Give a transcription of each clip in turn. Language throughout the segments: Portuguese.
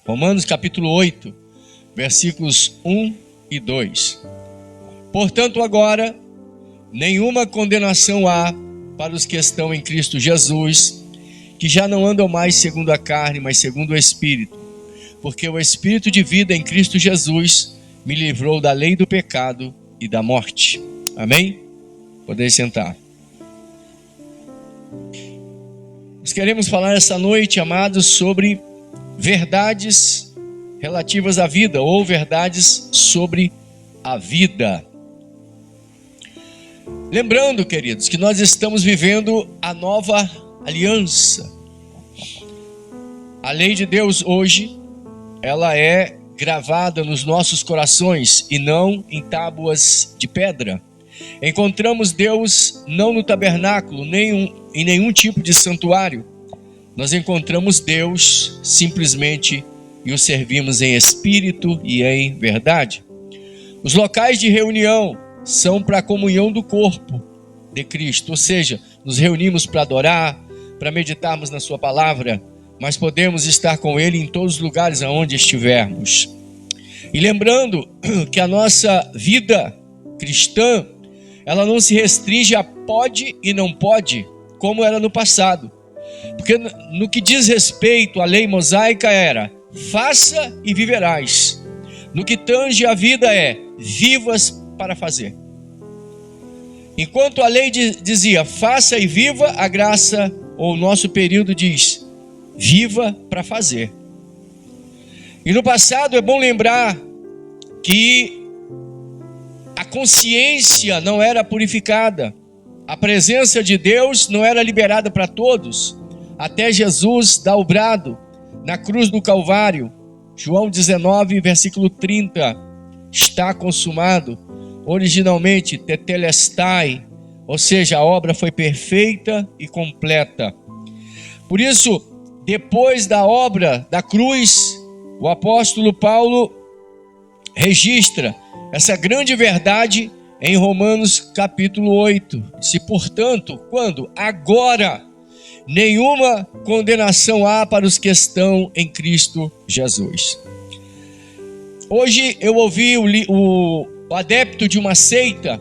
Romanos capítulo 8, versículos 1 e 2. Portanto, agora, nenhuma condenação há para os que estão em Cristo Jesus, que já não andam mais segundo a carne, mas segundo o Espírito. Porque o Espírito de vida em Cristo Jesus me livrou da lei do pecado e da morte. Amém? Podem sentar. Nós queremos falar essa noite, amados, sobre verdades relativas à vida, ou verdades sobre a vida. Lembrando, queridos, que nós estamos vivendo a nova aliança. A lei de Deus hoje, ela é gravada nos nossos corações e não em tábuas de pedra. Encontramos Deus não no tabernáculo, nem em nenhum tipo de santuário. Nós encontramos Deus simplesmente e o servimos em espírito e em verdade. Os locais de reunião são para a comunhão do corpo de Cristo, ou seja, nos reunimos para adorar, para meditarmos na sua palavra, mas podemos estar com Ele em todos os lugares aonde estivermos. E lembrando que a nossa vida cristã, ela não se restringe a pode e não pode, como era no passado. Porque no que diz respeito à lei mosaica era, faça e viverás. No que tange a vida é, vivas para fazer. Enquanto a lei dizia, faça e viva, a graça, ou o nosso período diz, viva para fazer. E no passado é bom lembrar que a consciência não era purificada, a presença de Deus não era liberada para todos, até Jesus dar o brado na cruz do Calvário. João 19, versículo 30, está consumado. Originalmente, tetelestai, ou seja, a obra foi perfeita e completa. Por isso, depois da obra da cruz, o apóstolo Paulo registra essa grande verdade em Romanos capítulo 8. Se, portanto, quando? Agora, nenhuma condenação há para os que estão em Cristo Jesus. Hoje eu ouvi o adepto de uma seita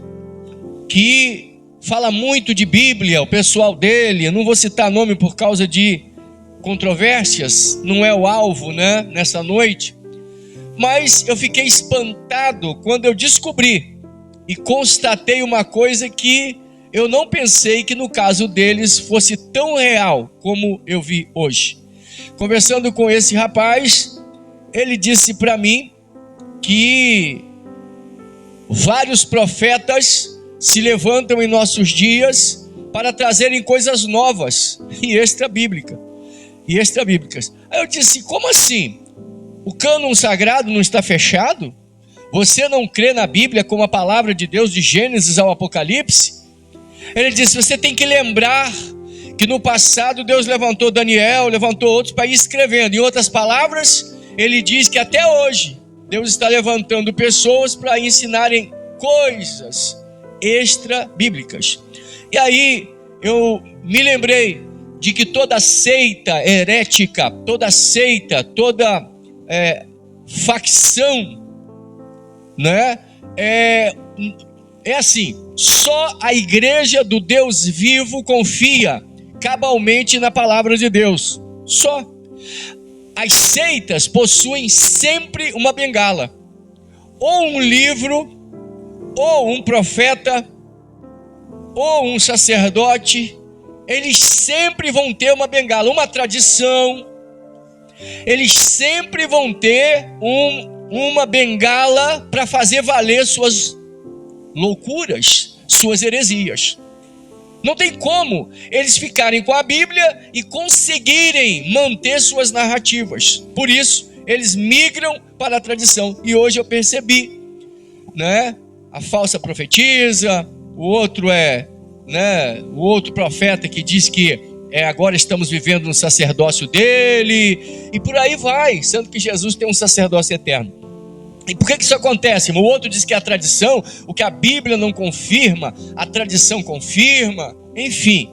que fala muito de Bíblia, o pessoal dele, eu não vou citar nome por causa de controvérsias, não é o alvo, né, nessa noite, mas eu fiquei espantado quando eu descobri e constatei uma coisa que eu não pensei que no caso deles fosse tão real como eu vi hoje. Conversando com esse rapaz, ele disse para mim que vários profetas se levantam em nossos dias para trazerem coisas novas e extra-bíblicas. Aí eu disse, como assim? O cânon sagrado não está fechado? Você não crê na Bíblia como a palavra de Deus de Gênesis ao Apocalipse? Ele disse, você tem que lembrar que no passado Deus levantou Daniel, levantou outros para ir escrevendo. Em outras palavras, ele diz que até hoje Deus está levantando pessoas para ensinarem coisas extra-bíblicas. E aí eu me lembrei de que toda seita herética, toda seita, toda facção, né, é assim, só a igreja do Deus vivo confia cabalmente na palavra de Deus, só. As seitas possuem sempre uma bengala, ou um livro, ou um profeta, ou um sacerdote. Eles sempre vão ter uma bengala, uma tradição. Eles sempre vão ter uma bengala para fazer valer suas loucuras, suas heresias. Não tem como eles ficarem com a Bíblia e conseguirem manter suas narrativas. Por isso, eles migram para a tradição. E hoje eu percebi, né? A falsa profetisa, o outro o outro profeta que diz que agora estamos vivendo no sacerdócio dele, e por aí vai, sendo que Jesus tem um sacerdócio eterno. E por que isso acontece, irmão? O outro diz que é a tradição, o que a Bíblia não confirma, a tradição confirma, enfim.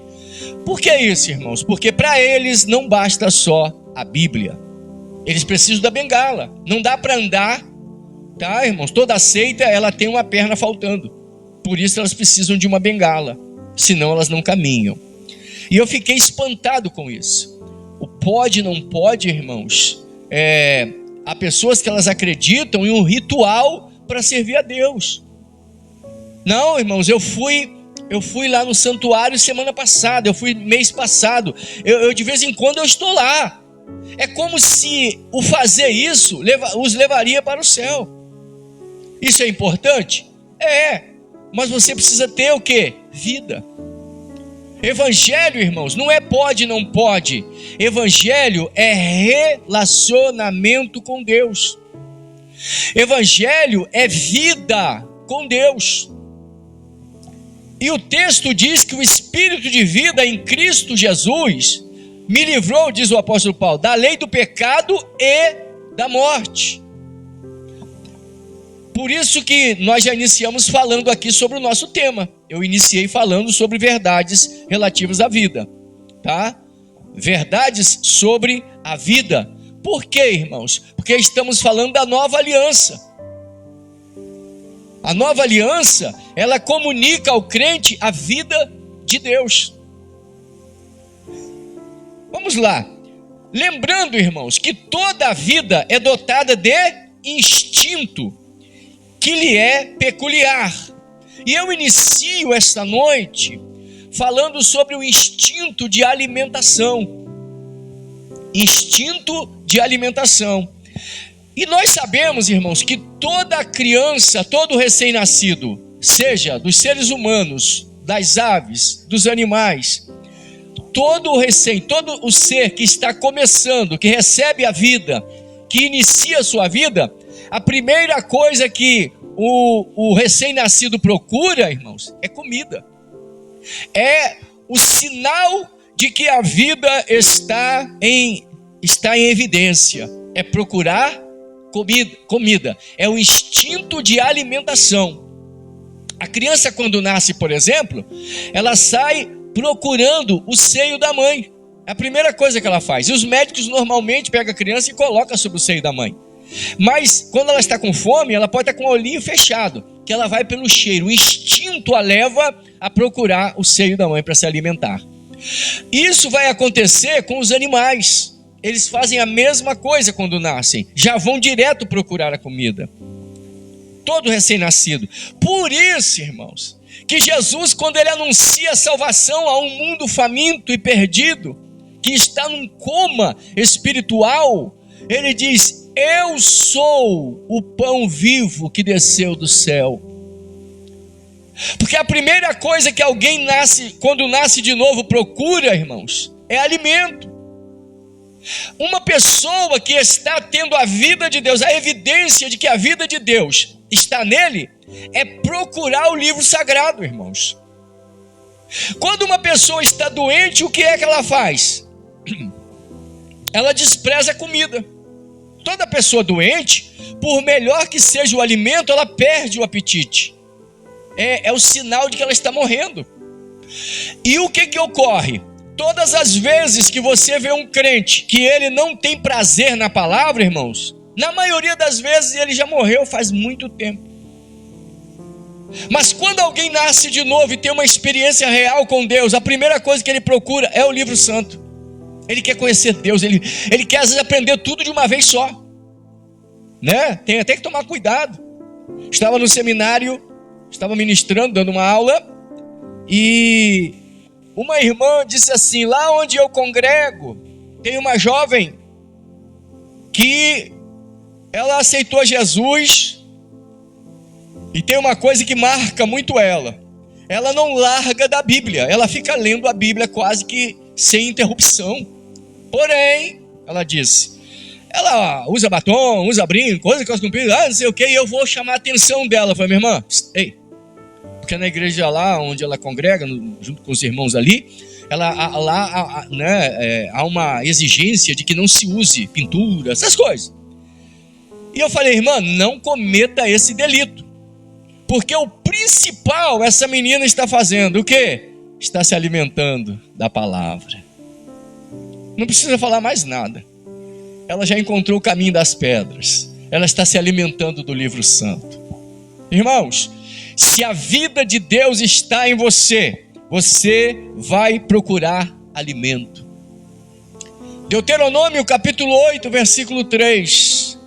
Por que isso, irmãos? Porque para eles não basta só a Bíblia. Eles precisam da bengala. Não dá para andar, tá, irmãos? Toda seita, ela tem uma perna faltando. Por isso elas precisam de uma bengala. Senão elas não caminham. E eu fiquei espantado com isso. O pode, não pode, irmãos. Há pessoas que elas acreditam em um ritual para servir a Deus. Não, irmãos, eu fui lá no santuário semana passada, eu fui mês passado, eu de vez em quando eu estou lá. É como se o fazer isso os levaria para o céu. Isso é importante? Mas você precisa ter o quê? Vida. Evangelho, irmãos, não é pode, não pode. Evangelho é relacionamento com Deus. Evangelho é vida com Deus. E o texto diz que o Espírito de vida em Cristo Jesus me livrou, diz o apóstolo Paulo, da lei do pecado e da morte. Por isso que nós já iniciamos falando aqui sobre o nosso tema. Eu iniciei falando sobre verdades relativas à vida, tá? Verdades sobre a vida. Por quê, irmãos? Porque estamos falando da nova aliança. A nova aliança, ela comunica ao crente a vida de Deus. Vamos lá. Lembrando, irmãos, que toda a vida é dotada de instinto que lhe é peculiar. E eu inicio esta noite falando sobre o instinto de alimentação. Instinto de alimentação. E nós sabemos, irmãos, que toda criança, todo recém-nascido, seja dos seres humanos, das aves, dos animais, todo o ser que está começando, que recebe a vida, que inicia a sua vida, a primeira coisa que o recém-nascido procura, irmãos, é comida. É o sinal de que a vida está em evidência. É procurar comida. É o instinto de alimentação. A criança, quando nasce, por exemplo, ela sai procurando o seio da mãe. É a primeira coisa que ela faz. E os médicos normalmente pegam a criança e colocam sobre o seio da mãe. Mas quando ela está com fome, ela pode estar com o olhinho fechado, que ela vai pelo cheiro. O instinto a leva a procurar o seio da mãe para se alimentar. Isso vai acontecer com os animais. Eles fazem a mesma coisa quando nascem. Já vão direto procurar a comida. Todo recém-nascido. Por isso, irmãos, que Jesus, quando ele anuncia a salvação a um mundo faminto e perdido, que está num coma espiritual, ele diz: eu sou o pão vivo que desceu do céu. Porque a primeira coisa que alguém quando nasce de novo, procura, irmãos, é alimento. Uma pessoa que está tendo a vida de Deus, a evidência de que a vida de Deus está nele, é procurar o livro sagrado, irmãos. Quando uma pessoa está doente, o que é que ela faz? Ela despreza a comida. Toda pessoa doente, por melhor que seja o alimento, ela perde o apetite. É o sinal de que ela está morrendo. E o que ocorre? Todas as vezes que você vê um crente que ele não tem prazer na palavra, irmãos, na maioria das vezes ele já morreu faz muito tempo. Mas quando alguém nasce de novo e tem uma experiência real com Deus, a primeira coisa que ele procura é o livro santo. Ele quer conhecer Deus, ele quer às vezes aprender tudo de uma vez só, né? Tem até que tomar cuidado. Estava no seminário, estava ministrando, dando uma aula, e uma irmã disse assim: lá onde eu congrego, tem uma jovem que ela aceitou Jesus, e tem uma coisa que marca muito ela não larga da Bíblia, ela fica lendo a Bíblia quase que sem interrupção. Porém, ela disse, ela usa batom, usa brinco, coisa que eu não sei o que, e eu vou chamar a atenção dela. Eu falei: minha irmã, ei, porque na igreja lá onde ela congrega, junto com os irmãos ali, há uma exigência de que não se use pintura, essas coisas. E eu falei: irmã, não cometa esse delito, porque o principal essa menina está fazendo, o quê? Está se alimentando da palavra. Não precisa falar mais nada. ela já encontrou o caminho das pedras. Ela está se alimentando do livro santo. Irmãos, se a vida de Deus está em você, você vai procurar alimento. Deuteronômio capítulo 8, versículo 3,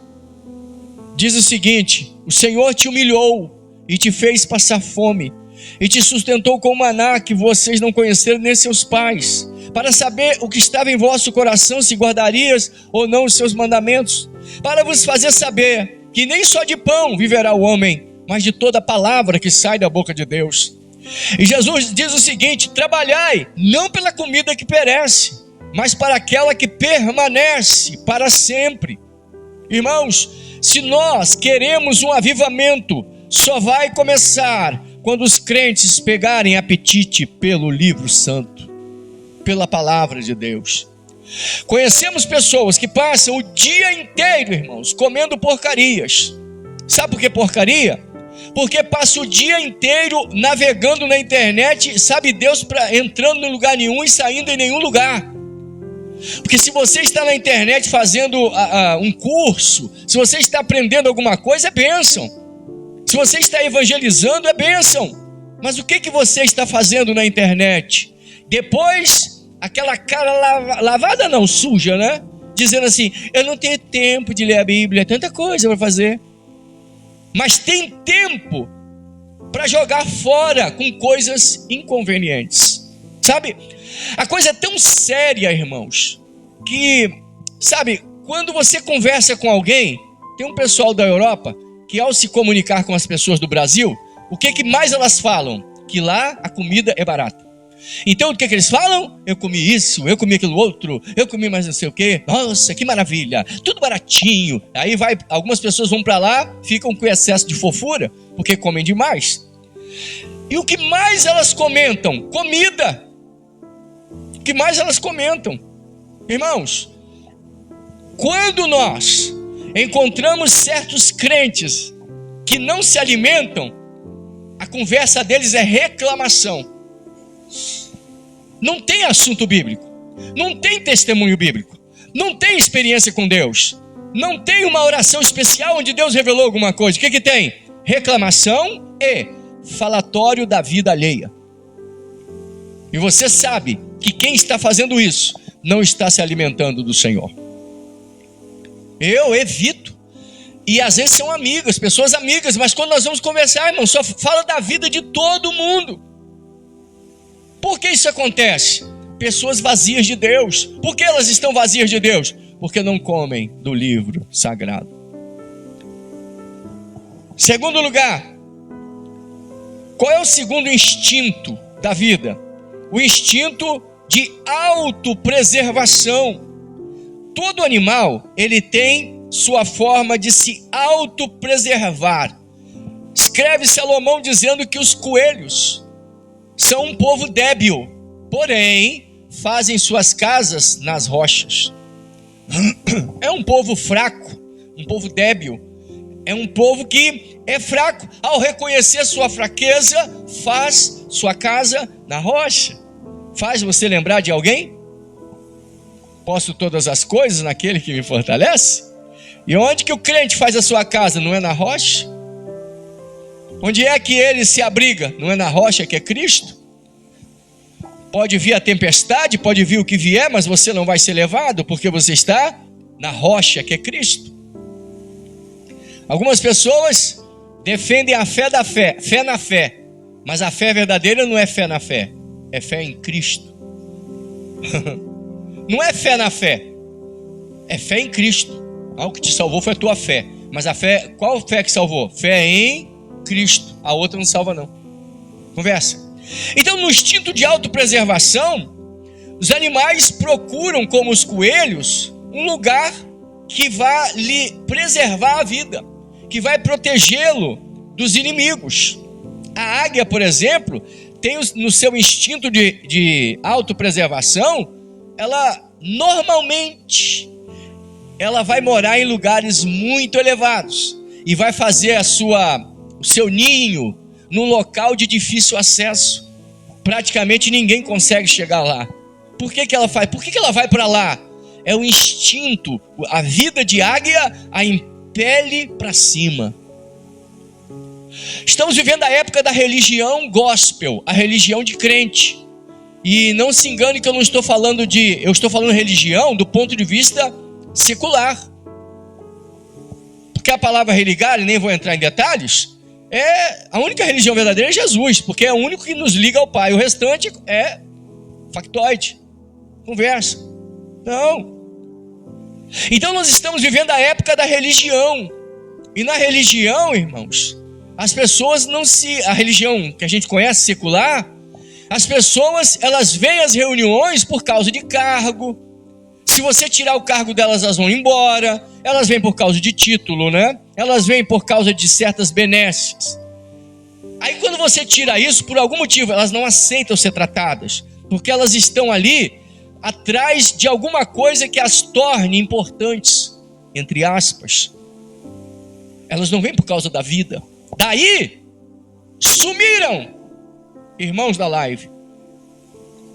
diz o seguinte: o Senhor te humilhou e te fez passar fome, e te sustentou com maná que vocês não conheceram nem seus pais, para saber o que estava em vosso coração, se guardarias ou não os seus mandamentos, para vos fazer saber que nem só de pão viverá o homem, mas de toda palavra que sai da boca de Deus. E Jesus diz o seguinte: trabalhai não pela comida que perece, mas para aquela que permanece para sempre. Irmãos, se nós queremos um avivamento, só vai começar quando os crentes pegarem apetite pelo livro santo, pela palavra de Deus. Conhecemos pessoas que passam o dia inteiro, irmãos, comendo porcarias. Sabe por que porcaria? Porque passa o dia inteiro navegando na internet, sabe Deus, entrando em lugar nenhum e saindo em nenhum lugar. Porque se você está na internet fazendo um curso, se você está aprendendo alguma coisa, é bênção. Se você está evangelizando, é bênção. Mas o que você está fazendo na internet? Depois, aquela cara lavada não, suja, né? Dizendo assim: eu não tenho tempo de ler a Bíblia, é tanta coisa para fazer. Mas tem tempo para jogar fora com coisas inconvenientes. Sabe? A coisa é tão séria, irmãos, que, sabe, quando você conversa com alguém, tem um pessoal da Europa que, ao se comunicar com as pessoas do Brasil, o que mais elas falam? Que lá a comida é barata. Então o que eles falam? Eu comi isso, eu comi aquilo outro, eu comi mais não sei o quê. Nossa, que maravilha, tudo baratinho. Aí algumas pessoas vão para lá, ficam com excesso de fofura, porque comem demais. E o que mais elas comentam? Comida. O que mais elas comentam? Irmãos, quando nós encontramos certos crentes que não se alimentam, a conversa deles é reclamação. Não tem assunto bíblico, não tem testemunho bíblico, não tem experiência com Deus, não tem uma oração especial onde Deus revelou alguma coisa. O que tem? Reclamação e falatório da vida alheia. E você sabe que quem está fazendo isso não está se alimentando do Senhor. Eu evito. E às vezes são amigas, pessoas amigas, mas quando nós vamos conversar, irmão, só fala da vida de todo mundo. Por que isso acontece? Pessoas vazias de Deus. Por que elas estão vazias de Deus? Porque não comem do livro sagrado. Segundo lugar, qual é o segundo instinto da vida? O instinto de autopreservação. Todo animal, ele tem sua forma de se autopreservar. Escreve Salomão dizendo que os coelhos são um povo débil, porém fazem suas casas nas rochas. É um povo fraco, um povo débil. É um povo que é fraco. Ao reconhecer sua fraqueza, faz sua casa na rocha. Faz você lembrar de alguém? Posso todas as coisas naquele que me fortalece? E onde que o crente faz a sua casa? Não é na rocha? Onde é que ele se abriga? Não é na rocha que é Cristo? Pode vir a tempestade, pode vir o que vier, mas você não vai ser levado, porque você está na rocha que é Cristo. Algumas pessoas defendem a fé da fé, fé na fé, mas a fé verdadeira não é fé na fé, é fé em Cristo. Não é fé na fé, é fé em Cristo. Algo que te salvou foi a tua fé, mas a fé, qual fé que salvou? Fé em Cristo. A outra não salva não. Conversa. Então, no instinto de autopreservação, os animais procuram, como os coelhos, um lugar que vai lhe preservar a vida, que vai protegê-lo dos inimigos. A águia, por exemplo, tem no seu instinto de autopreservação, ela normalmente ela vai morar em lugares muito elevados e vai fazer o seu ninho num local de difícil acesso. Praticamente ninguém consegue chegar lá. Por que ela faz? Por que ela vai para lá? é o instinto, a vida de águia a impele para cima. Estamos vivendo a época da religião gospel, a religião de crente. E não se engane que eu estou falando religião do ponto de vista secular. Porque a palavra religar, e nem vou entrar em detalhes, a única religião verdadeira é Jesus, porque é o único que nos liga ao Pai. O restante é factoide, conversa. Não. Então nós estamos vivendo a época da religião. E na religião, irmãos, as pessoas a religião que a gente conhece secular, as pessoas, elas vêm às reuniões por causa de cargo. Se você tirar o cargo delas, elas vão embora. Elas vêm por causa de título, né? Elas vêm por causa de certas benesses. Aí quando você tira isso, por algum motivo, elas não aceitam ser tratadas, porque elas estão ali atrás de alguma coisa que as torne importantes, entre aspas. Elas não vêm por causa da vida. Daí, sumiram, irmãos da live.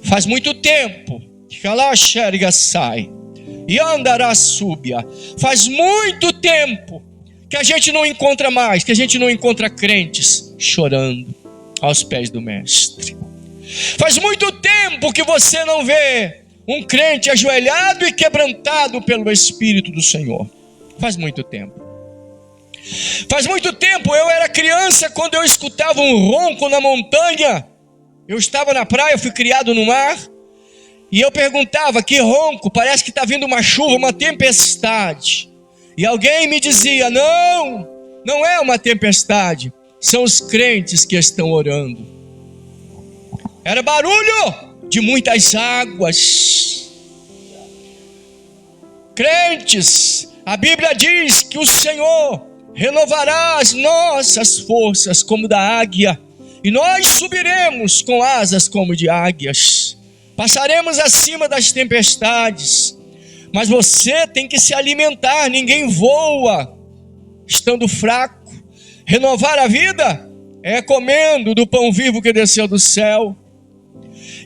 Faz muito tempo, faz muito tempo que a gente não encontra mais, que a gente não encontra crentes chorando aos pés do Mestre. Faz muito tempo que você não vê um crente ajoelhado e quebrantado pelo Espírito do Senhor. Faz muito tempo. Faz muito tempo, eu era criança, quando eu escutava um ronco na montanha. Eu estava na praia, fui criado no mar, e eu perguntava: que ronco? Parece que está vindo uma chuva, uma tempestade. E alguém me dizia: não é uma tempestade, são os crentes que estão orando. Era barulho de muitas águas. Crentes, a Bíblia diz que o Senhor renovará as nossas forças como da águia, e nós subiremos com asas como de águias. Passaremos acima das tempestades. Mas você tem que se alimentar. Ninguém voa estando fraco. Renovar a vida é comendo do pão vivo que desceu do céu.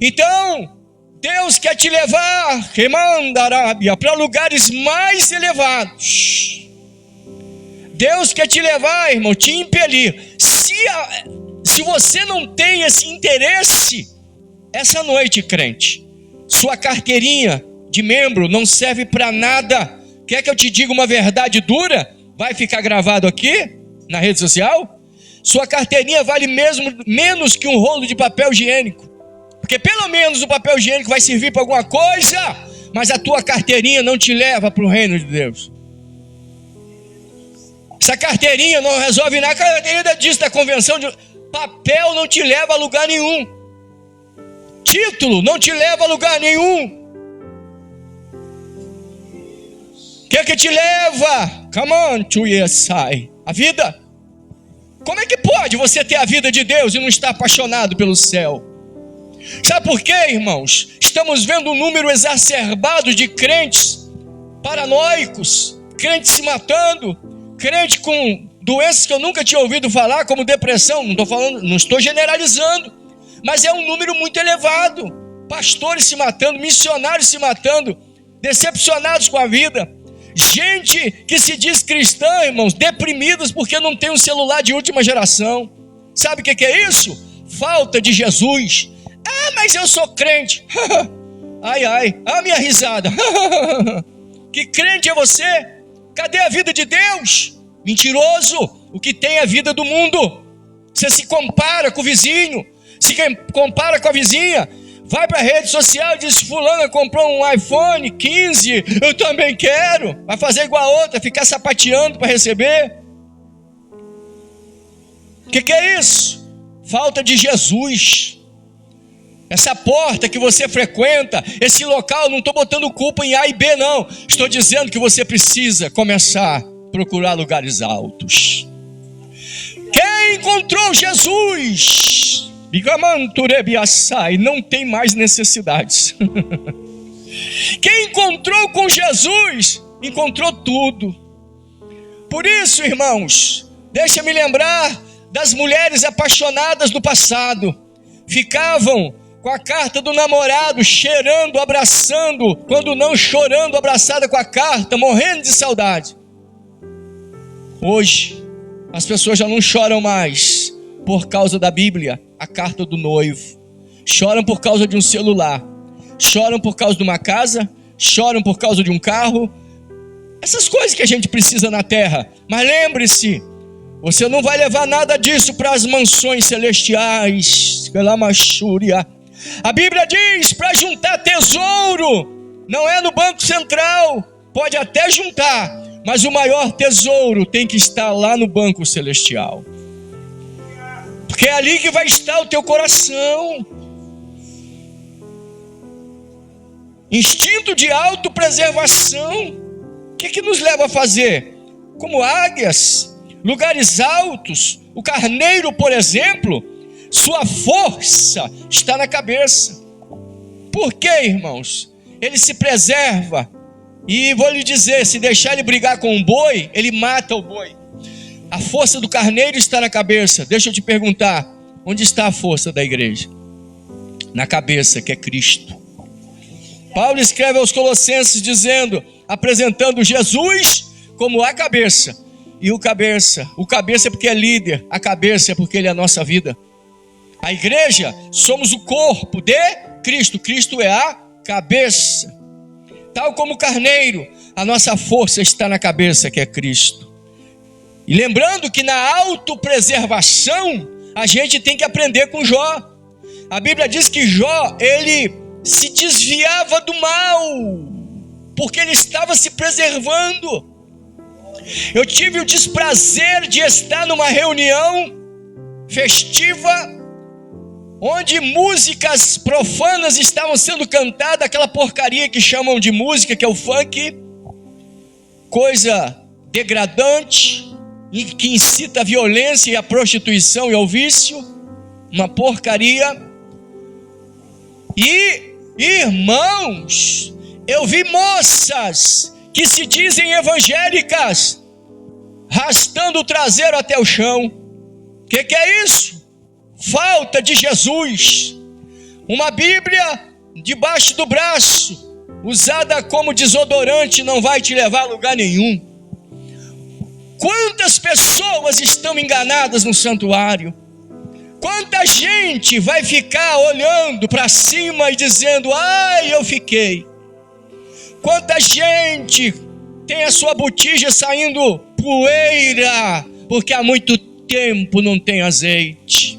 Então, Deus quer te levar, Remandarábia, para lugares mais elevados. Deus quer te levar, irmão, te impelir. Se você não tem esse interesse, essa noite, crente, sua carteirinha de membro não serve para nada. Quer que eu te diga uma verdade dura? Vai ficar gravado aqui na rede social? Sua carteirinha vale menos que um rolo de papel higiênico. Porque pelo menos o papel higiênico vai servir para alguma coisa, mas a tua carteirinha não te leva para o reino de Deus. Essa carteirinha não resolve nada. A carteirinha diz da convenção de papel não te leva a lugar nenhum. Título não te leva a lugar nenhum. O que te leva? Come on, to yesai. A vida. Como é que pode você ter a vida de Deus e não estar apaixonado pelo céu? Sabe por quê, irmãos? Estamos vendo um número exacerbado de crentes paranoicos, crentes se matando, crente com doenças que eu nunca tinha ouvido falar, como depressão. Não estou generalizando, mas é um número muito elevado. Pastores se matando, missionários se matando, decepcionados com a vida. Gente que se diz cristã, irmãos, deprimidos porque não tem um celular de última geração. Sabe o que é isso? Falta de Jesus. Ah, mas eu sou crente. Ai, a minha risada. Que crente é você? Cadê a vida de Deus? Mentiroso. O que tem é a vida do mundo. Você se compara com o vizinho, se compara com a vizinha, vai para a rede social e diz: fulana comprou um iPhone 15, eu também quero. Vai fazer igual a outra, ficar sapateando para receber. O que é isso? Falta de Jesus. Essa porta que você frequenta, esse local, não estou botando culpa em A e B não. Estou dizendo que você precisa começar a procurar lugares altos. Quem encontrou Jesus, não tem mais necessidades. Quem encontrou com Jesus, encontrou tudo. Por isso, irmãos, deixa-me lembrar das mulheres apaixonadas do passado. Ficavam com a carta do namorado, cheirando, abraçando, quando não chorando, abraçada com a carta, morrendo de saudade. Hoje, as pessoas já não choram mais por causa da Bíblia, a carta do noivo. Choram por causa de um celular, choram por causa de uma casa, choram por causa de um carro, essas coisas que a gente precisa na terra. Mas lembre-se, você não vai levar nada disso para as mansões celestiais. A Bíblia diz para juntar tesouro, não é no Banco Central, pode até juntar, mas o maior tesouro tem que estar lá no Banco Celestial, porque é ali que vai estar o teu coração. Instinto de autopreservação, o que nos leva a fazer? Como águias, lugares altos. O carneiro, por exemplo, sua força está na cabeça. Por quê, irmãos? Ele se preserva. E vou lhe dizer, se deixar ele brigar com um boi, ele mata o boi. A força do carneiro está na cabeça. Deixa eu te perguntar, onde está a força da igreja? Na cabeça, que é Cristo. Paulo escreve aos Colossenses dizendo, apresentando Jesus como a cabeça. E o cabeça é porque é líder, a cabeça é porque ele é a nossa vida. A igreja, somos o corpo de Cristo. Cristo é a cabeça. Tal como o carneiro, a nossa força está na cabeça, que é Cristo. E lembrando que na autopreservação, a gente tem que aprender com Jó. A Bíblia diz que Jó, ele se desviava do mal, porque ele estava se preservando. Eu tive o desprazer de estar numa reunião festiva, onde músicas profanas estavam sendo cantadas, aquela porcaria que chamam de música, que é o funk, coisa degradante, e que incita a violência e a prostituição e ao vício, uma porcaria. E, irmãos, eu vi moças que se dizem evangélicas, arrastando o traseiro até o chão. O que é isso? Falta de Jesus. Uma Bíblia debaixo do braço, usada como desodorante, não vai te levar a lugar nenhum. Quantas pessoas estão enganadas no santuário? Quanta gente vai ficar olhando para cima e dizendo, ai, eu fiquei. Quanta gente tem a sua botija saindo poeira, porque há muito tempo não tem azeite.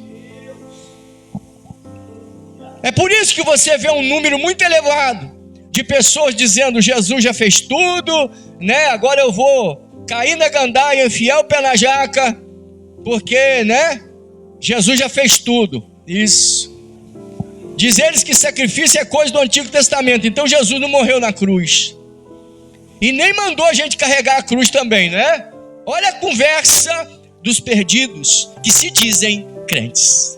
É por isso que você vê um número muito elevado de pessoas dizendo, Jesus já fez tudo, né? Agora eu vou cair na gandaia, enfiar o pé na jaca, porque, né? Jesus já fez tudo. Isso. Diz eles que sacrifício é coisa do Antigo Testamento. Então Jesus não morreu na cruz. E nem mandou a gente carregar a cruz também, né? Olha a conversa dos perdidos que se dizem crentes.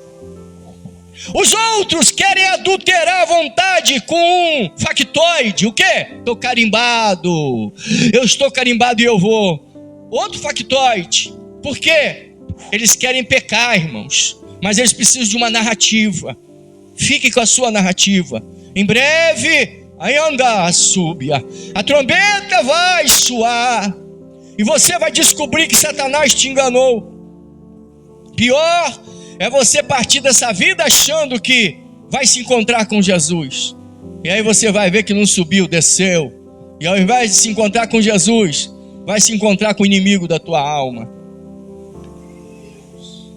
Os outros querem adulterar a vontade com um factoide. O quê? Estou carimbado. Eu estou carimbado e eu vou. Outro factoide. Por quê? Eles querem pecar, irmãos. Mas eles precisam de uma narrativa. Fique com a sua narrativa. Em breve, aí anda, súbia. A trombeta vai soar. E você vai descobrir que Satanás te enganou. Pior é você partir dessa vida achando que vai se encontrar com Jesus. E aí você vai ver que não subiu, desceu. E ao invés de se encontrar com Jesus, vai se encontrar com o inimigo da tua alma.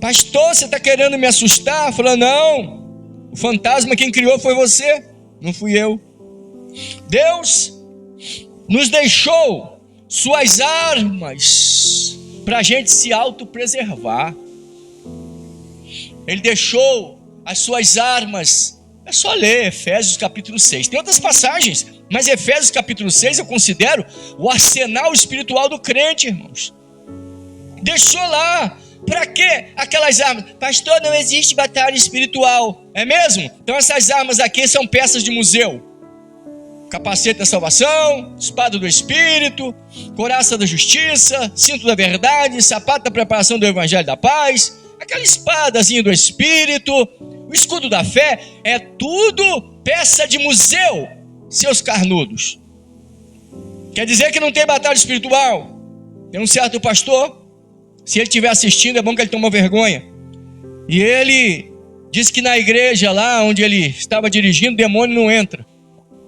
Pastor, você está querendo me assustar? Falando, não. O fantasma quem criou foi você, não fui eu. Deus nos deixou suas armas para a gente se autopreservar. Ele deixou as suas armas. É só ler Efésios capítulo 6. Tem outras passagens, mas Efésios capítulo 6 eu considero o arsenal espiritual do crente, irmãos. Deixou lá. Para que aquelas armas? Pastor, não existe batalha espiritual. É mesmo? Então essas armas aqui são peças de museu. Capacete da salvação, espada do Espírito, couraça da justiça, cinto da verdade, sapato da preparação do evangelho da paz, aquela espadazinha do Espírito, O escudo da fé é tudo peça de museu, seus carnudos. Quer dizer que não tem batalha espiritual. Tem um certo pastor, se ele estiver assistindo, é bom que ele tome vergonha. E ele disse que na igreja lá onde ele estava dirigindo, demônio não entra.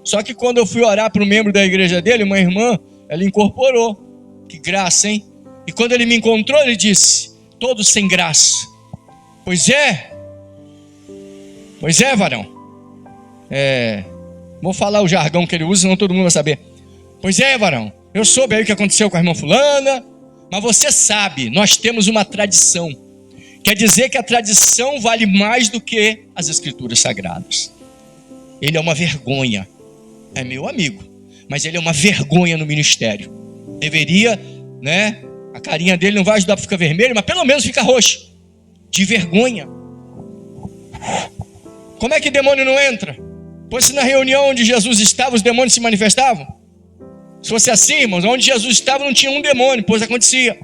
Só que quando eu fui orar para um membro da igreja dele, uma irmã, ela incorporou. Que graça, hein? E quando ele me encontrou, ele disse: todos sem graça. Pois é, varão. Vou falar o jargão que ele usa, senão todo mundo vai saber. Pois é, varão, eu soube aí o que aconteceu com a irmã fulana, mas você sabe, nós temos uma tradição. Quer dizer que a tradição vale mais do que as escrituras sagradas. Ele é uma vergonha. É meu amigo, mas ele é uma vergonha no ministério. Deveria, né? A carinha dele não vai ajudar para ficar vermelho, mas pelo menos fica roxo. De vergonha. Como é que demônio não entra? Pois se na reunião onde Jesus estava, os demônios se manifestavam. Se fosse assim, irmãos, onde Jesus estava não tinha um demônio, pois acontecia.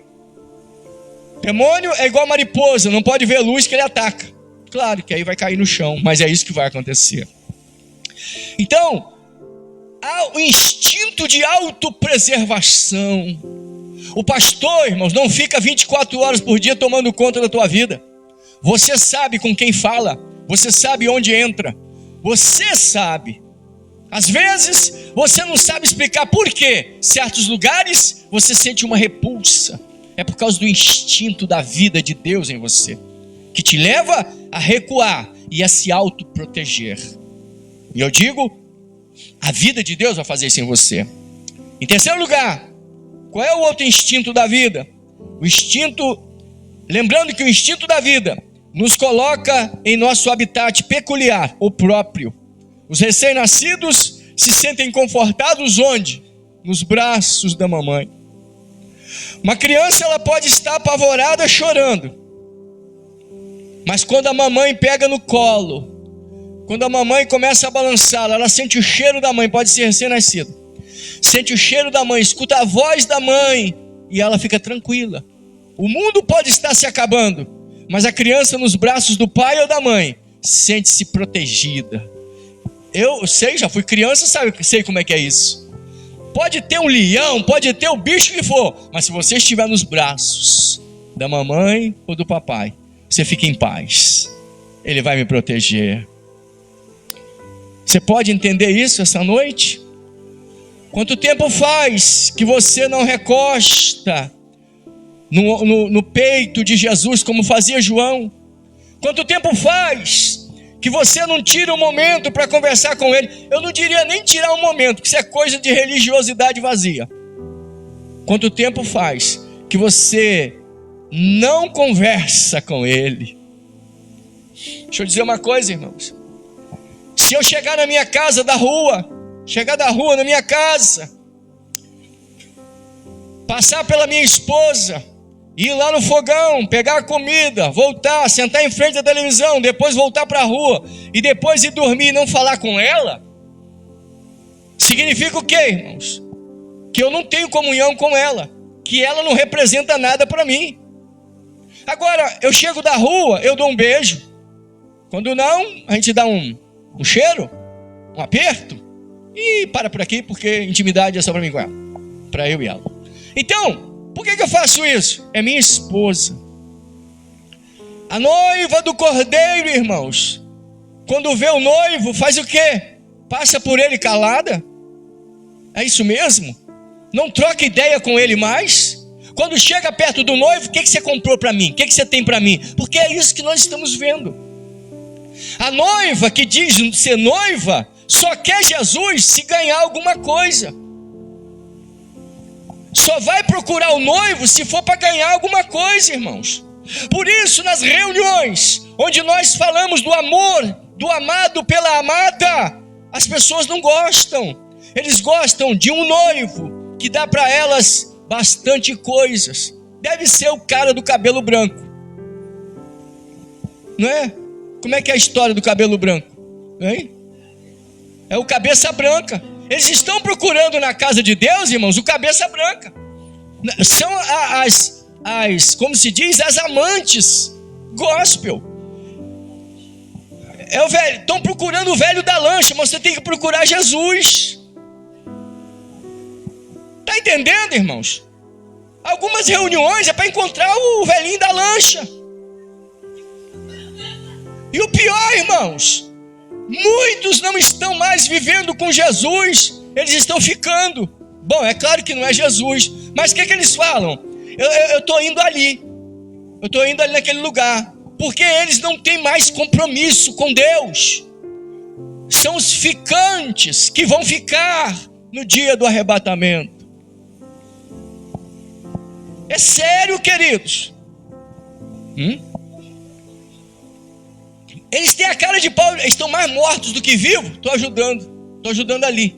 Demônio é igual mariposa, não pode ver luz que ele ataca. Claro que aí vai cair no chão, mas é isso que vai acontecer. Então, há o instinto de autopreservação. O pastor, irmãos, não fica 24 horas por dia tomando conta da tua vida. Você sabe com quem fala, você sabe onde entra, você sabe. Às vezes, você não sabe explicar por que certos lugares você sente uma repulsa. É por causa do instinto da vida de Deus em você, que te leva a recuar e a se autoproteger. E eu digo, a vida de Deus vai fazer isso em você. Em terceiro lugar, qual é o outro instinto da vida? O instinto, lembrando que o instinto da vida nos coloca em nosso habitat peculiar, o próprio. Os recém-nascidos se sentem confortados onde? Nos braços da mamãe. Uma criança, ela pode estar apavorada chorando, mas quando a mamãe pega no colo, quando a mamãe começa a balançá-la, ela sente o cheiro da mãe, pode ser recém-nascido, sente o cheiro da mãe, escuta a voz da mãe e ela fica tranquila. O mundo pode estar se acabando, mas a criança nos braços do pai ou da mãe sente-se protegida. Eu sei, já fui criança, sei como é que é isso. Pode ter um leão, pode ter o bicho que for, mas se você estiver nos braços da mamãe ou do papai, você fica em paz. Ele vai me proteger. Você pode entender isso essa noite? Quanto tempo faz que você não recosta no peito de Jesus como fazia João? Quanto tempo faz que você não tira um momento para conversar com ele? Eu não diria nem tirar um momento, porque isso é coisa de religiosidade vazia. Quanto tempo faz que você não conversa com ele? Deixa eu dizer uma coisa, irmãos. Se eu chegar na minha casa da rua, chegar da rua na minha casa, passar pela minha esposa, ir lá no fogão, pegar a comida, voltar, sentar em frente à televisão, depois voltar para a rua e depois ir dormir e não falar com ela, significa o quê, irmãos? Que eu não tenho comunhão com ela, que ela não representa nada para mim. Agora, eu chego da rua, eu dou um beijo. Quando não, a gente dá um cheiro, um aperto e para por aqui, porque intimidade é só para mim com ela, para eu e ela. Então, por que eu faço isso? É minha esposa. A noiva do cordeiro, irmãos, quando vê o noivo, faz o quê? Passa por ele calada? É isso mesmo? Não troca ideia com ele mais? Quando chega perto do noivo, o que você comprou para mim? O que você tem para mim? Porque é isso que nós estamos vendo. A noiva que diz ser noiva, só quer Jesus se ganhar alguma coisa. Só vai procurar o noivo se for para ganhar alguma coisa, irmãos. Por isso, nas reuniões onde nós falamos do amor, do amado pela amada, as pessoas não gostam. Eles gostam de um noivo que dá para elas bastante coisas. Deve ser o cara do cabelo branco, não é? Como é que é a história do cabelo branco? Hein? É o cabeça branca. Eles estão procurando na casa de Deus, irmãos, o cabeça branca. São como se diz, as amantes gospel. É o velho. Estão procurando o velho da lancha, mas você tem que procurar Jesus. Está entendendo, irmãos? Algumas reuniões é para encontrar o velhinho da lancha. E o pior, irmãos, muitos não estão mais vivendo com Jesus, eles estão ficando. Bom, é claro que não é Jesus, mas o que eles falam? Eu estou indo ali, eu estou indo ali naquele lugar, porque eles não têm mais compromisso com Deus. São os ficantes que vão ficar no dia do arrebatamento. É sério, queridos. Eles têm a cara de pau, eles estão mais mortos do que vivos. Estou ajudando ali.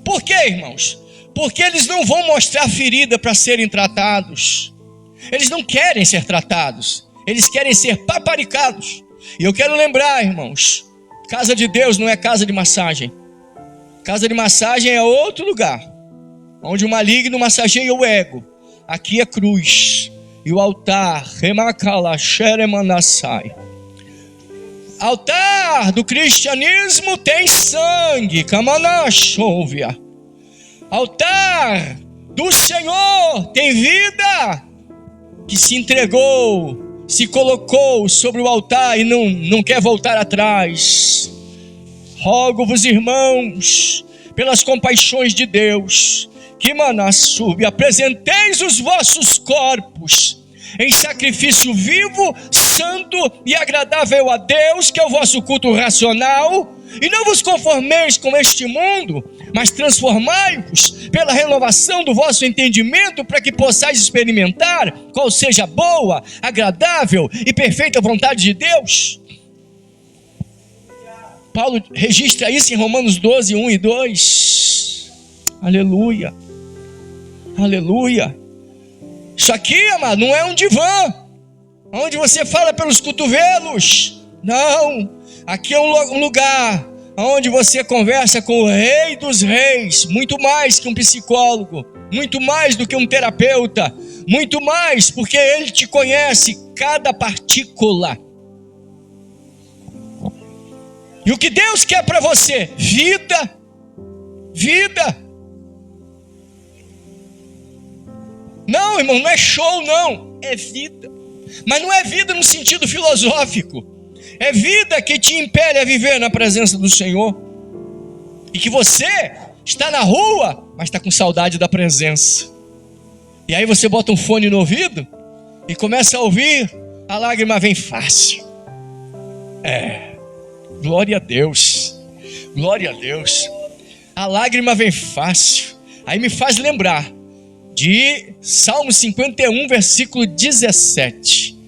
Por quê, irmãos? Porque eles não vão mostrar ferida para serem tratados. Eles não querem ser tratados, eles querem ser paparicados. E eu quero lembrar, irmãos, casa de Deus não é casa de massagem. Casa de massagem é outro lugar, onde o maligno massageia o ego. Aqui é cruz. E o altar, altar do cristianismo tem sangue, kamanachóvia. Altar do Senhor tem vida, que se entregou, se colocou sobre o altar e não quer voltar atrás. Rogo-vos, irmãos, pelas compaixões de Deus, que Manassub, apresenteis os vossos corpos em sacrifício vivo, santo e agradável a Deus, que é o vosso culto racional, e não vos conformeis com este mundo, mas transformai-vos pela renovação do vosso entendimento, para que possais experimentar qual seja a boa, agradável e perfeita vontade de Deus. Paulo registra isso em Romanos 12, 1 e 2. Aleluia. Aleluia. Isso aqui, amado, não é um divã onde você fala pelos cotovelos. Não. Aqui é um lugar onde você conversa com o Rei dos Reis. Muito mais que um psicólogo, muito mais do que um terapeuta, muito mais, porque Ele te conhece cada partícula. E o que Deus quer para você? Vida. Vida. Não, irmão, não é show, não. É vida. Mas não é vida no sentido filosófico. É vida que te impele a viver na presença do Senhor. E que você está na rua, mas está com saudade da presença. E aí você bota um fone no ouvido e começa a ouvir, a lágrima vem fácil. Glória a Deus. Glória a Deus. A lágrima vem fácil. Aí me faz lembrar de Salmo 51, versículo 17.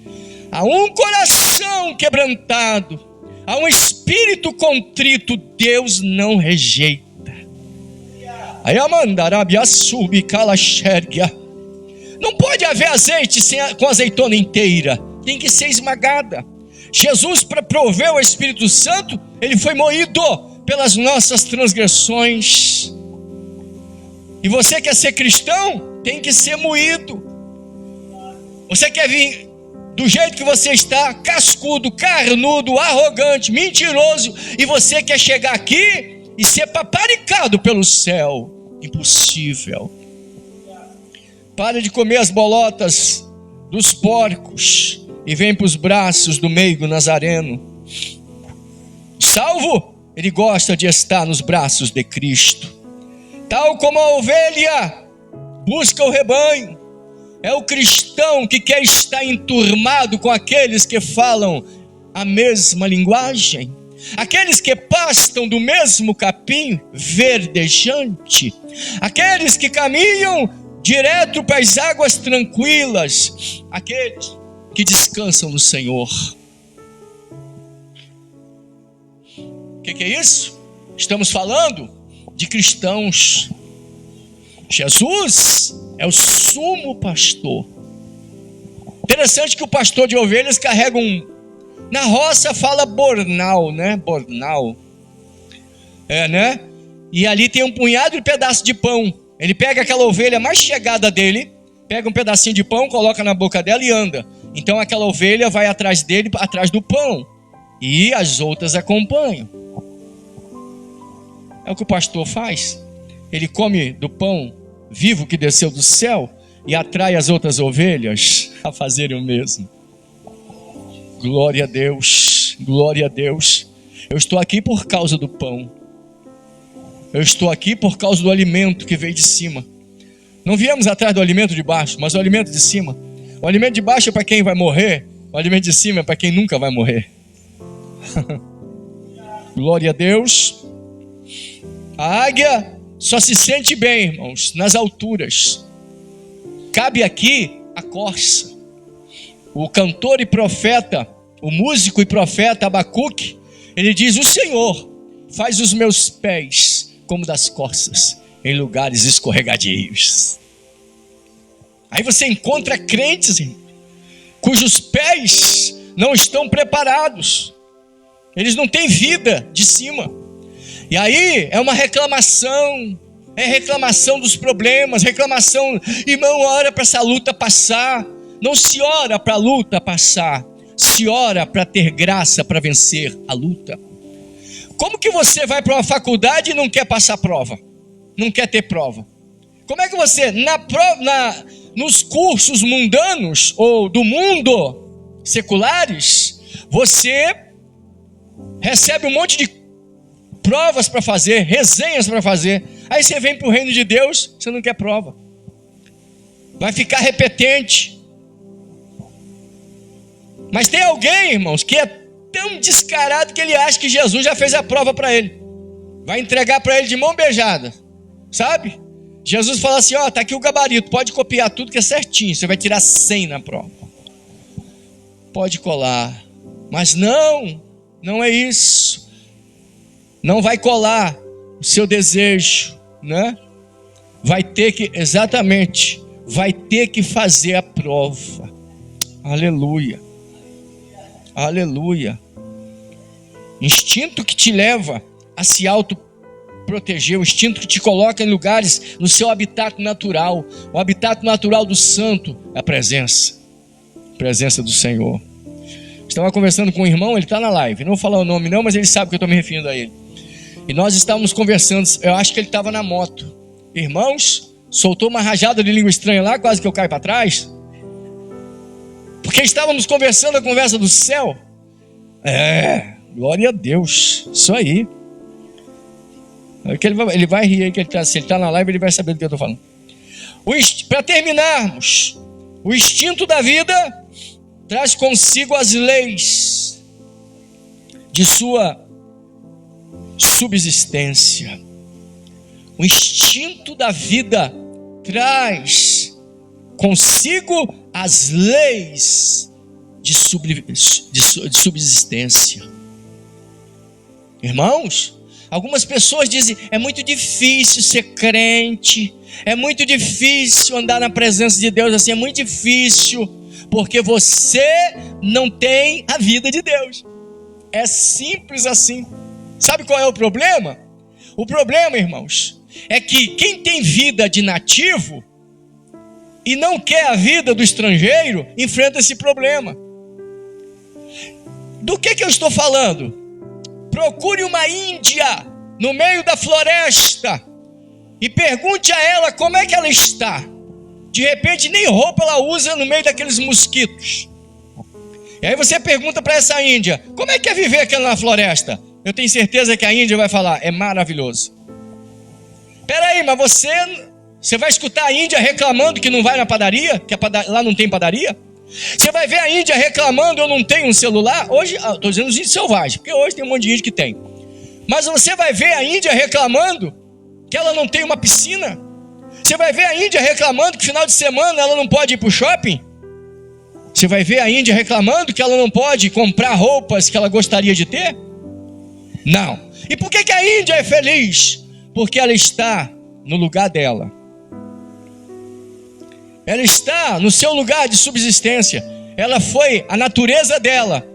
A um coração quebrantado, a um espírito contrito, Deus não rejeita. Aí não pode haver azeite com azeitona inteira, tem que ser esmagada. Jesus, para prover o Espírito Santo, ele foi moído pelas nossas transgressões. E você quer ser cristão, tem que ser moído. Você quer vir do jeito que você está, cascudo, carnudo, arrogante, mentiroso, e você quer chegar aqui e ser paparicado pelo céu? Impossível. Para de comer as bolotas dos porcos e vem para os braços do meigo nazareno. Salvo, ele gosta de estar nos braços de Cristo. Tal como a ovelha busca o rebanho, é o cristão que quer estar enturmado com aqueles que falam a mesma linguagem, aqueles que pastam do mesmo capim verdejante, aqueles que caminham direto para as águas tranquilas, aqueles que descansam no Senhor. O que é isso? Estamos falando de cristãos. Jesus é o sumo pastor. Interessante que o pastor de ovelhas carrega na roça fala bornal, né? Bornal. Né? E ali tem um punhado de pedaço de pão. Ele pega aquela ovelha mais chegada dele, pega um pedacinho de pão, coloca na boca dela e anda. Então aquela ovelha vai atrás dele, atrás do pão. e as outras acompanham. É o que o pastor faz. Ele come do pão vivo que desceu do céu e atrai as outras ovelhas a fazerem o mesmo. Glória a Deus, glória a Deus. Eu estou aqui por causa do pão. Eu estou aqui por causa do alimento que veio de cima. Não viemos atrás do alimento de baixo, mas o alimento de cima. O alimento de baixo é para quem vai morrer, o alimento de cima é para quem nunca vai morrer. Glória a Deus. A águia só se sente bem, irmãos, nas alturas. Cabe aqui a corça. O cantor e profeta, o músico e profeta Abacuque, ele diz: o Senhor faz os meus pés como das corças, em lugares escorregadios. Aí você encontra crentes cujos pés não estão preparados. Eles não têm vida de cima. E aí é uma reclamação. É reclamação dos problemas, reclamação. Irmão, ora para essa luta passar. Não se ora para a luta passar, se ora para ter graça para vencer a luta. Como que você vai para uma faculdade e não quer passar prova? Não quer ter prova? Como é que você, nos cursos mundanos ou do mundo seculares, você recebe um monte de provas para fazer, resenhas para fazer. Aí você vem para o reino de Deus, você não quer prova. Vai ficar repetente. Mas tem alguém, irmãos, que é tão descarado que ele acha que Jesus já fez a prova para ele. Vai entregar para ele de mão beijada, sabe? Jesus fala assim: ó, tá aqui o gabarito, pode copiar tudo que é certinho, você vai tirar 100 na prova. Pode colar. Mas não é isso. Não vai colar o seu desejo, né? Vai ter que fazer a prova. Aleluia. Aleluia. Instinto que te leva a se autoproteger, o instinto que te coloca em lugares no seu habitat natural. O habitat natural do santo é a presença do Senhor. Estava conversando com um irmão, ele está na live, não vou falar o nome não, mas ele sabe que eu estou me referindo a ele. E nós estávamos conversando, eu acho que ele estava na moto. Irmãos, soltou uma rajada de língua estranha lá, quase que eu caio para trás. Porque estávamos conversando a conversa do céu. Glória a Deus. Isso aí. Ele vai rir aí, se ele está na live, ele vai saber do que eu estou falando. Para terminarmos, o instinto da vida traz consigo as leis de sua subsistência. O instinto da vida traz consigo as leis de subsistência. Irmãos, algumas pessoas dizem: é muito difícil ser crente, é muito difícil andar na presença de Deus assim, é muito difícil, porque você não tem a vida de Deus. É simples assim. Sabe qual é o problema? O problema, irmãos, é que quem tem vida de nativo e não quer a vida do estrangeiro, enfrenta esse problema. Do que eu estou falando? Procure uma índia no meio da floresta e pergunte a ela como é que ela está. De repente nem roupa ela usa no meio daqueles mosquitos. E aí você pergunta para essa índia: como é que é viver aqui na floresta? Eu tenho certeza que a índia vai falar: é maravilhoso. Peraí, mas você vai escutar a índia reclamando que não vai na padaria, que lá não tem padaria? Você vai ver a índia reclamando: eu não tenho um celular? Hoje, estou dizendo os índios selvagens, porque hoje tem um monte de índio que tem. Mas você vai ver a índia reclamando que ela não tem uma piscina? Você vai ver a índia reclamando que final de semana ela não pode ir para o shopping? Você vai ver a índia reclamando que ela não pode comprar roupas que ela gostaria de ter? Não. E por que a índia é feliz? Porque ela está no lugar dela. Ela está no seu lugar de subsistência. A natureza dela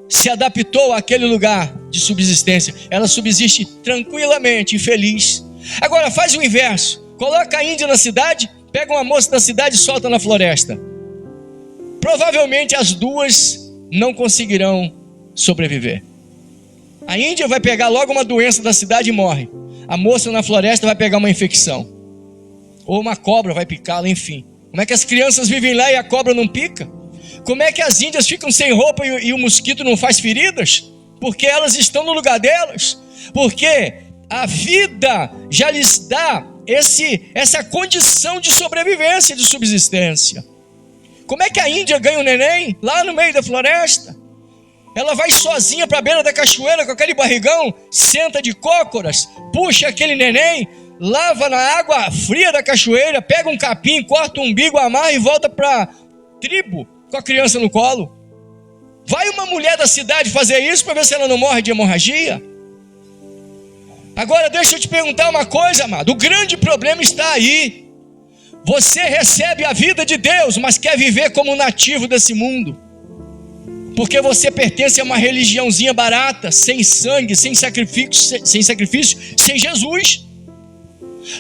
se adaptou àquele lugar de subsistência. Ela subsiste tranquilamente e feliz. Agora faz o inverso. Coloca a índia na cidade, pega uma moça da cidade e solta na floresta. Provavelmente as duas não conseguirão sobreviver. A Índia vai pegar logo uma doença da cidade e morre. A moça na floresta vai pegar uma infecção. Ou uma cobra vai picá-la, enfim. Como é que as crianças vivem lá e a cobra não pica? Como é que as índias ficam sem roupa e o mosquito não faz feridas? Porque elas estão no lugar delas. Porque a vida já lhes dá essa condição de sobrevivência, de subsistência. Como é que a Índia ganha um neném lá no meio da floresta? Ela vai sozinha para a beira da cachoeira com aquele barrigão, senta de cócoras, puxa aquele neném, lava na água fria da cachoeira, pega um capim, corta o umbigo, amarra e volta para a tribo com a criança no colo. Vai uma mulher da cidade fazer isso para ver se ela não morre de hemorragia? Agora deixa eu te perguntar uma coisa, amado. O grande problema está aí. Você recebe a vida de Deus, mas quer viver como nativo desse mundo. Porque você pertence a uma religiãozinha barata, sem sangue, sem sacrifício, sem Jesus.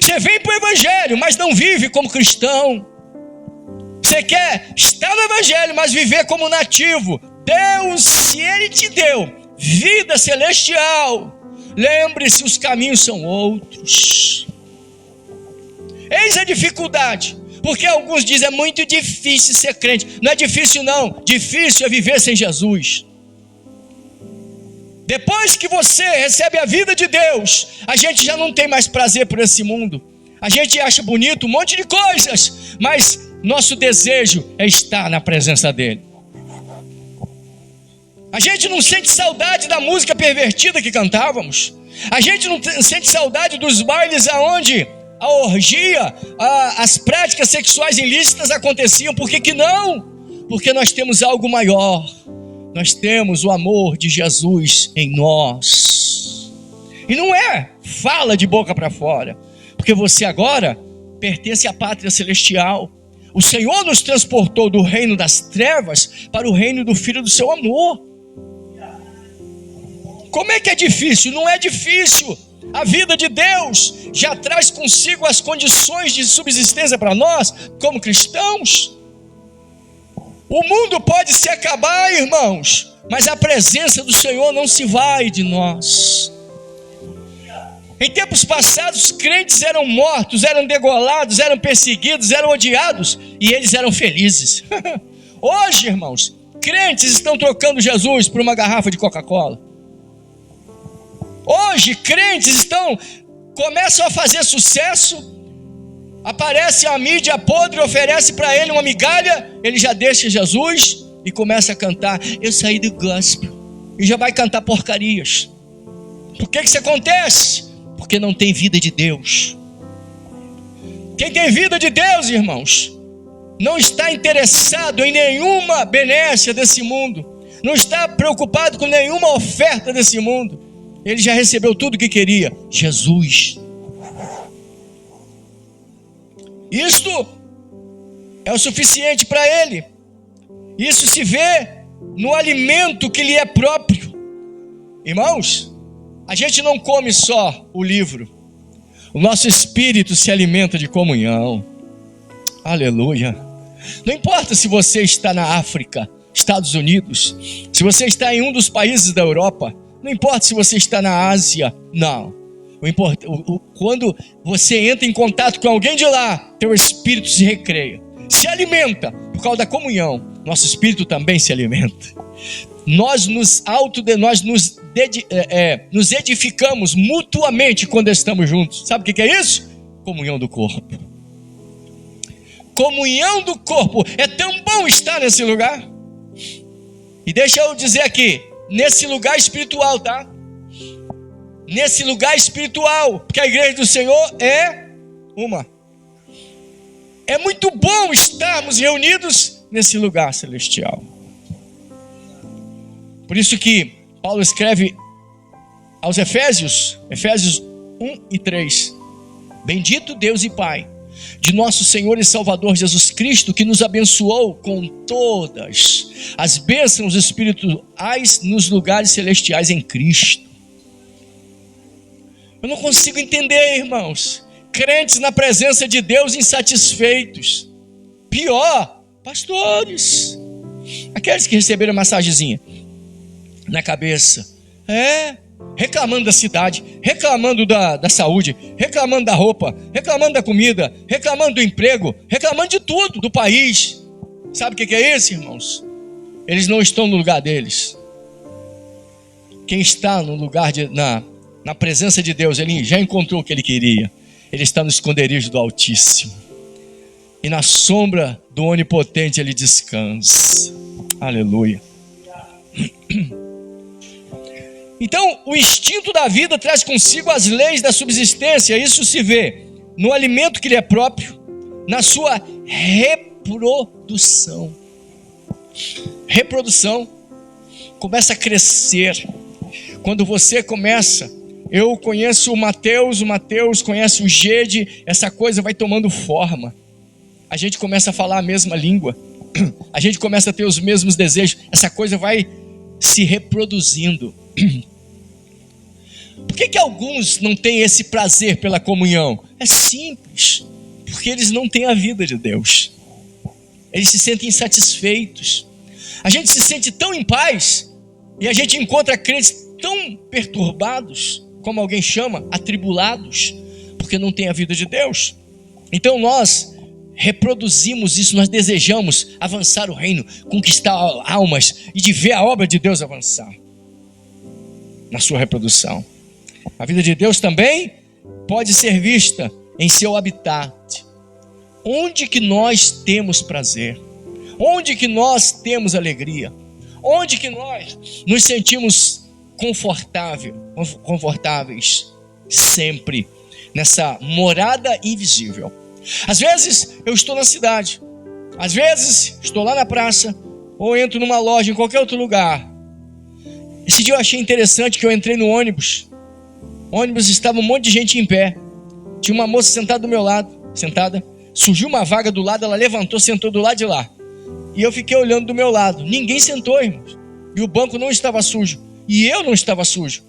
Você vem para o Evangelho, mas não vive como cristão. Você quer estar no Evangelho, mas viver como nativo. Deus, se Ele te deu vida celestial, lembre-se, os caminhos são outros. Eis a dificuldade. Porque alguns dizem, é muito difícil ser crente. Não é difícil não, difícil é viver sem Jesus. Depois que você recebe a vida de Deus, a gente já não tem mais prazer por esse mundo. A gente acha bonito um monte de coisas, mas nosso desejo é estar na presença dEle. A gente não sente saudade da música pervertida que cantávamos. A gente não sente saudade dos bailes aonde a orgia, as práticas sexuais ilícitas aconteciam. Por que não? Porque nós temos algo maior. Nós temos o amor de Jesus em nós. E não é fala de boca para fora. Porque você agora pertence à pátria celestial. O Senhor nos transportou do reino das trevas para o reino do Filho do seu amor. Como é que é difícil? Não é difícil. A vida de Deus já traz consigo as condições de subsistência para nós, como cristãos. O mundo pode se acabar, irmãos, mas a presença do Senhor não se vai de nós. Em tempos passados, os crentes eram mortos, eram degolados, eram perseguidos, eram odiados, e eles eram felizes. Hoje, irmãos, crentes estão trocando Jesus por uma garrafa de Coca-Cola. Hoje, crentes começam a fazer sucesso, aparece a mídia podre, oferece para ele uma migalha, ele já deixa Jesus e começa a cantar, eu saí do gospel, e já vai cantar porcarias. Por que isso acontece? Porque não tem vida de Deus. Quem tem vida de Deus, irmãos, não está interessado em nenhuma benécia desse mundo, não está preocupado com nenhuma oferta desse mundo. Ele já recebeu tudo o que queria, Jesus. Isto é o suficiente para ele. Isso se vê no alimento que lhe é próprio. Irmãos, a gente não come só o livro. O nosso espírito se alimenta de comunhão. Aleluia. Não importa se você está na África, Estados Unidos, se você está em um dos países da Europa, não importa se você está na Ásia, não. Quando você entra em contato com alguém de lá, teu espírito se recreia, se alimenta, por causa da comunhão. Nosso espírito também se alimenta. Nós nos edificamos mutuamente quando estamos juntos. Sabe o que é isso? Comunhão do corpo. Comunhão do corpo. É tão bom estar nesse lugar. E deixa eu dizer aqui, nesse lugar espiritual, tá? Nesse lugar espiritual, porque a igreja do Senhor é uma. É muito bom estarmos reunidos nesse lugar celestial. Por isso que Paulo escreve aos Efésios 1 e 3. Bendito Deus e Pai de nosso Senhor e Salvador Jesus Cristo, que nos abençoou com todas as bênçãos espirituais nos lugares celestiais em Cristo. Eu não consigo entender, irmãos, crentes na presença de Deus insatisfeitos. Pior, pastores, aqueles que receberam a massagenzinha. na cabeça. Reclamando da cidade, reclamando da saúde, reclamando da roupa, reclamando da comida, reclamando do emprego, reclamando de tudo, do país. Sabe o que é isso, irmãos? Eles não estão no lugar deles. Quem está no lugar na presença de Deus, ele já encontrou o que ele queria. Ele está no esconderijo do Altíssimo, e na sombra do Onipotente ele descansa. Aleluia. Então, o instinto da vida traz consigo as leis da subsistência. Isso se vê no alimento que lhe é próprio, na sua reprodução. Reprodução começa a crescer. Quando você começa, eu conheço o Mateus conhece o Gede, essa coisa vai tomando forma. A gente começa a falar a mesma língua, a gente começa a ter os mesmos desejos, essa coisa vai se reproduzindo. Por que alguns não têm esse prazer pela comunhão? É simples, porque eles não têm a vida de Deus. Eles se sentem insatisfeitos. A gente se sente tão em paz, e a gente encontra crentes tão perturbados, como alguém chama, atribulados, porque não tem a vida de Deus. Então nós reproduzimos isso, nós desejamos avançar o reino, conquistar almas e de ver a obra de Deus avançar na sua reprodução. A vida de Deus também pode ser vista em seu habitat. Onde que nós temos prazer? Onde que nós temos alegria? Onde que nós nos sentimos confortáveis? Sempre nessa morada invisível. Às vezes eu estou na cidade, às vezes estou lá na praça, ou entro numa loja, em qualquer outro lugar. Esse dia eu achei interessante que eu entrei no ônibus. O ônibus estava um monte de gente em pé. Tinha uma moça sentada do meu lado, sentada. Surgiu uma vaga do lado, ela levantou, sentou do lado de lá. E eu fiquei olhando do meu lado. Ninguém sentou, irmãos. E o banco não estava sujo. E eu não estava sujo.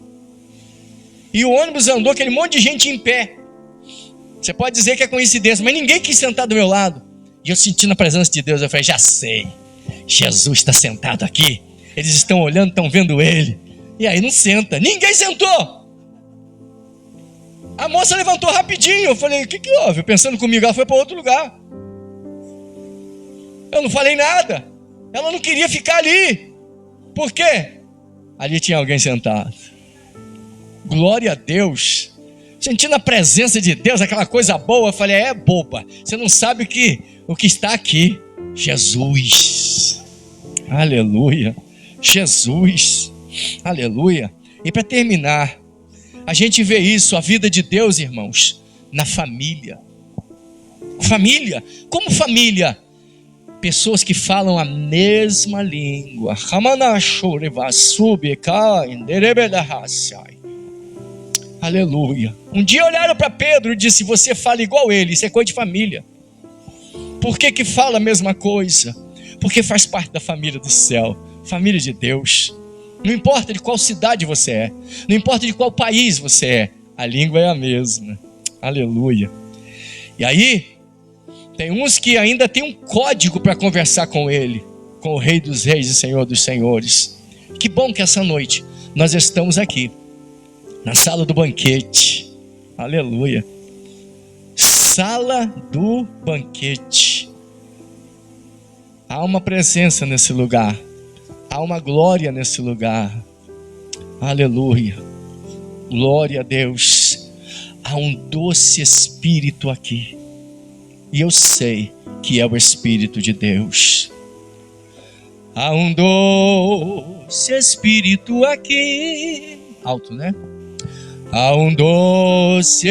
E o ônibus andou, aquele monte de gente em pé. Você pode dizer que é coincidência, mas ninguém quis sentar do meu lado. E eu senti na presença de Deus, eu falei, já sei. Jesus está sentado aqui. Eles estão olhando, estão vendo ele. E aí não senta. Ninguém sentou. A moça levantou rapidinho. Eu falei, o que houve? Pensando comigo, ela foi para outro lugar. Eu não falei nada. Ela não queria ficar ali. Por quê? Ali tinha alguém sentado. Glória a Deus. Sentindo a presença de Deus, aquela coisa boa. Eu falei, é boba. Você não sabe o que está aqui. Jesus. Aleluia. Jesus. Aleluia. E para terminar, a gente vê isso, a vida de Deus, irmãos, na família. Família. Como família? Pessoas que falam a mesma língua. Aleluia. Um dia olharam para Pedro e disse, você fala igual ele, isso é coisa de família. Por que fala a mesma coisa? Porque faz parte da família do céu, família de Deus. Não importa de qual cidade você é, não importa de qual país você é, a língua é a mesma. Aleluia. E aí, tem uns que ainda tem um código para conversar com ele, com o Rei dos Reis e Senhor dos Senhores. Que bom que essa noite nós estamos aqui, na sala do banquete. Aleluia. Sala do banquete. Há uma presença nesse lugar. Há uma glória nesse lugar. Aleluia. Glória a Deus. Há um doce Espírito aqui. E eu sei que é o Espírito de Deus. Há um doce Espírito aqui. Alto, né? Há um doce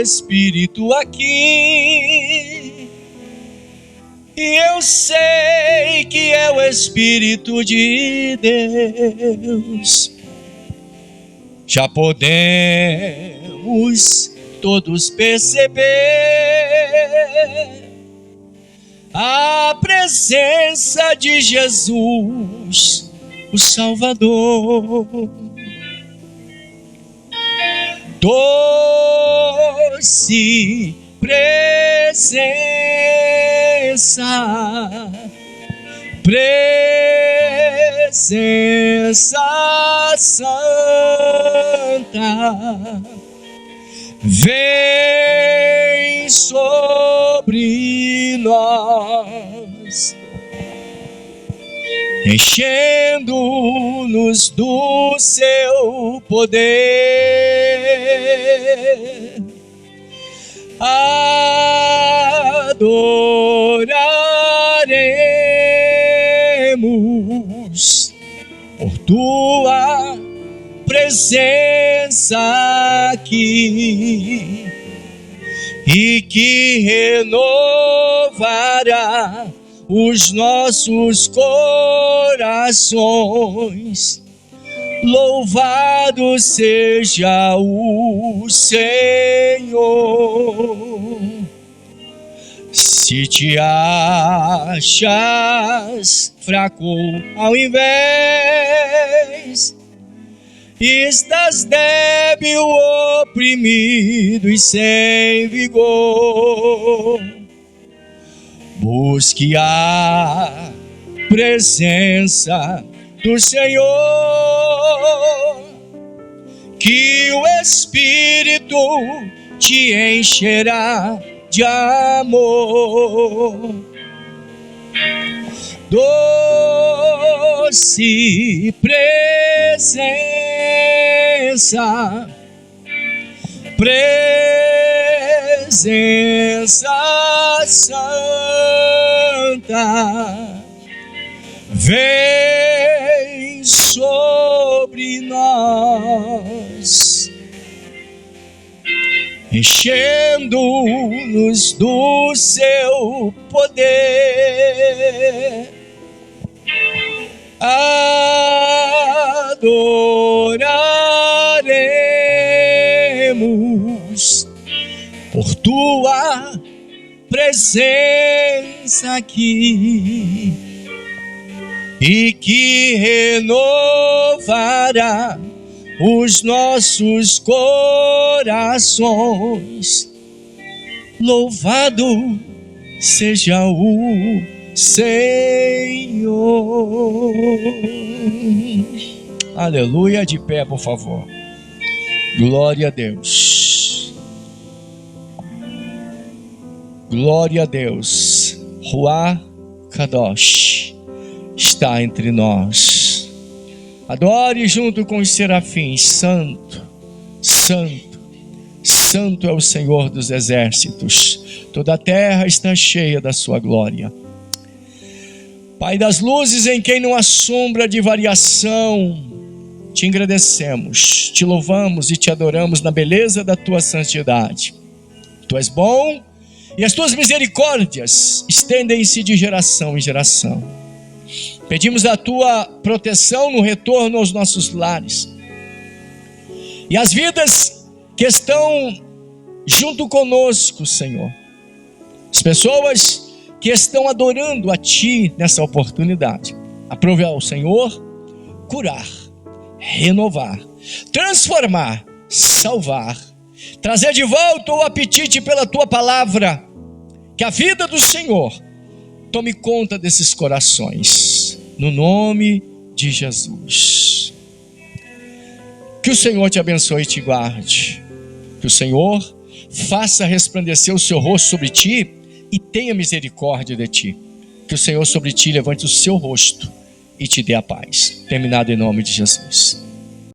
Espírito aqui. E eu sei que é o Espírito de Deus. Já podemos todos perceber a presença de Jesus, o Salvador. Doce presença presença santa vem sobre nós, enchendo-nos do seu poder. Adoraremos por tua presença aqui, e que renovará os nossos corações. Louvado seja o Senhor. Se te achas fraco ao invés, estás débil, oprimido e sem vigor, busque a presença do Senhor, que o Espírito te encherá de amor. Doce presença, presença santa, vem sobre nós, enchendo-nos do seu poder. Adoraremos por tua presença aqui, e que renovará os nossos corações. Louvado seja o Senhor. Aleluia. De pé, por favor. Glória a Deus. Glória a Deus. Ruach Kadosh está entre nós. Adore junto com os serafins. Santo, santo, santo é o Senhor dos exércitos. Toda a terra está cheia da sua glória. Pai das luzes, em quem não há sombra de variação, te agradecemos, te louvamos e te adoramos na beleza da tua santidade. Tu és bom e as tuas misericórdias estendem-se de geração em geração. Pedimos a tua proteção no retorno aos nossos lares, e as vidas que estão junto conosco, Senhor, as pessoas que estão adorando a Ti nessa oportunidade. Aprove ao Senhor curar, renovar, transformar, salvar, trazer de volta o apetite pela Tua palavra. Que a vida do Senhor tome conta desses corações, no nome de Jesus. Que o Senhor te abençoe e te guarde. Que o Senhor faça resplandecer o seu rosto sobre ti e tenha misericórdia de ti. Que o Senhor sobre ti levante o seu rosto e te dê a paz. Terminado em nome de Jesus.